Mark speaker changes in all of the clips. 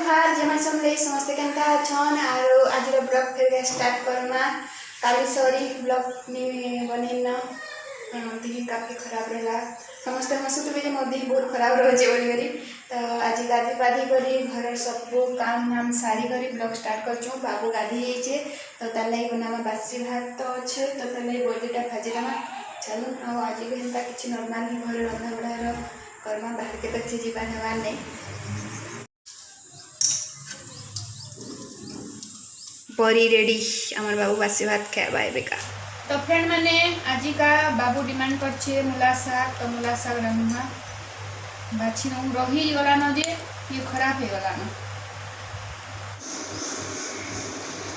Speaker 1: जुहार जमा समले समस्त केनता छन आरो आज ब्लॉग फिर स्टार्ट करना काली सॉरी ब्लॉग में बनेना देह काफी खराब रहा समस्त हसुत भी मो देह बहुत खराब रहे बोली तो आज गाधी पाधी करी घर सब काम नाम सारी करी ब्लॉग स्टार्ट कर बाबू गाधी जाइए तो तार बनावा बासी भात तो अच्छे तो तार बड़ीटा भाजीदेमा चलो आज भी हेल्ला कि नर्माल ही घर रंधा बढ़ार करमा बाहर के तो जीवा जवान नहीं परी रेडी आमर बाबू बासी भात खावा एबेका तो फ्रेंड मैंने आज का बाबू डिमांड कर मूला शाग तो मूला शाग रंधा बाछी न रही गलान जे ये खराब हो गलान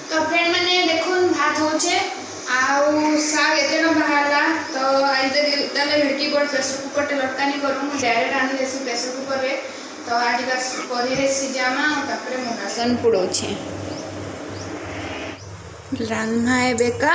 Speaker 1: तो फ्रेंड मैंने देखो भात होचे आउ शाग एते न बाहरला तो आज तले हेटी पर प्रेशर कुकर टे लटकानी करू डायरेक्ट आनी देसी प्रेशर कुकर रे तो आज का परी रे सिजामा तापरे मूला सन पुडो छे रान्ना एबेका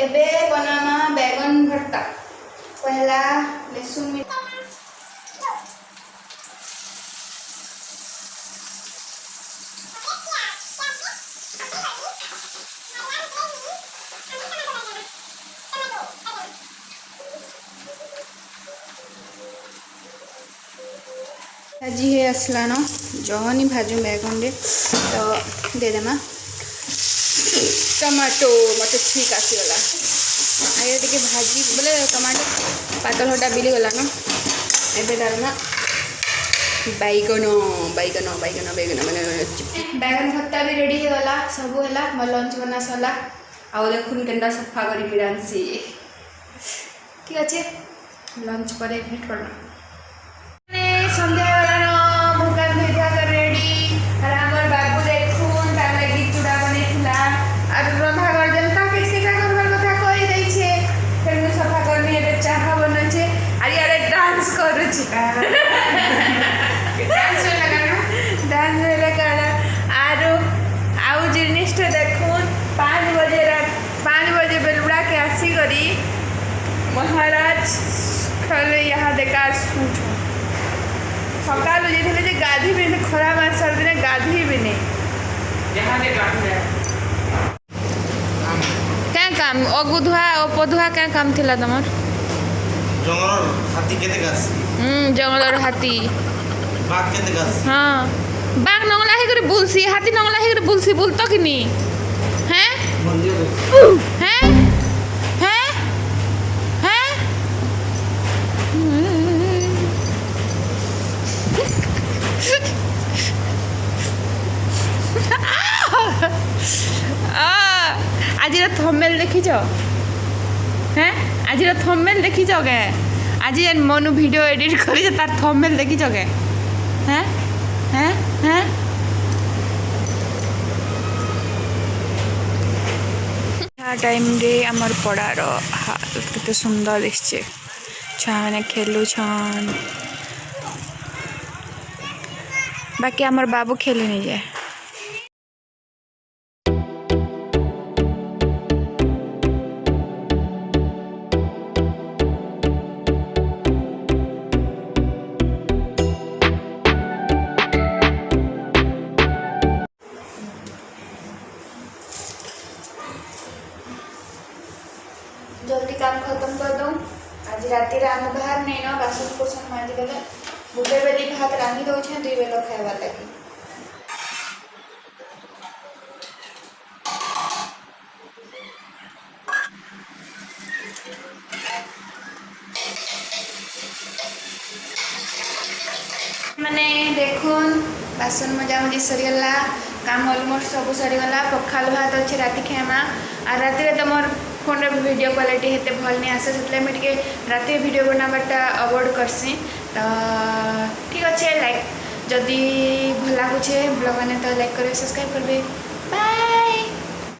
Speaker 1: एबे बनाना बैगन भरता पहला लहसुन में भाजी है असलानो जहनी भाजू बैगन रे तो दे देमा टमाटो मत ठीक आसीगला आगे टे भाजी बोले टमाटो पातल हटा बिली गला न एबे डालना बैगन बैगन बैगन बैगन मैंने बैगन भत्ता भी रेडी हो गला सब है मोर लंच बना सरला आउ देखुन केनता सफा करी मिरांसी ठीक अच्छे लंच पर भेट करना संध्या वाला भूकान धोई कर रेडी और हमर बाबू देखुन तार लगी चूड़ा बनेथिला और रंधा कर जनता किसके करबार कथा कहि दै छे फिर मु सफा करनी एबे चाह बनै छे अरे अरे डांस करू छी डांस वाला गाना आरो आउ जिनिस तो देखुन 5 बजे बेलुड़ा के आसी करी महाराज खले यहाँ देखा सूच सकाल जे गाधी भी खरा मास सर्दी गाधी भी नहीं क्या काम अगुधुआ अपधुआ क्या काम थिला तमर
Speaker 2: जंगल हाथी केते गास
Speaker 1: जंगल हाथी
Speaker 2: बाघ केते गास
Speaker 1: हां बाघ नंगला हे करे बुलसी हाथी नंगला हे करे बुलसी बुलतो कि नी हैं हैं हैं हैं आज थंबनेल देखिछ हैं आज थंबनेल देखिछ के आज मनु वीडियो एडिट करी तार थंबनेल देखिछ के हैं हैं हैं टाइम रे हमर पड़ार हाल केते सुंदर दिसछे छुआ मैंने खेलु छन बाकी हमर बाबू खेली नहीं जाए जल्दी काम खत्म कर दो आज राति आम बाहर नहीं ना बासन कुसन माजी देवे गोटे बेली भात रांधि दौर 2 बेल खावा लगी मैंने देखुन बासन मजा मजी सरीगला काम अलमोस्ट सब सरीगला पखाल भात अच्छे राति खेमा आ राति तो मोर फोन वीडियो क्वालिटी हेते भल नहीं आसे से मुझे राति वीडियो बनावाटा अवॉइड करसी तो ठीक अच्छे लाइक जदि भल लगुचे ब्लॉग मैंने तो लाइक करेंगे सब्सक्राइब करेंगे बाय।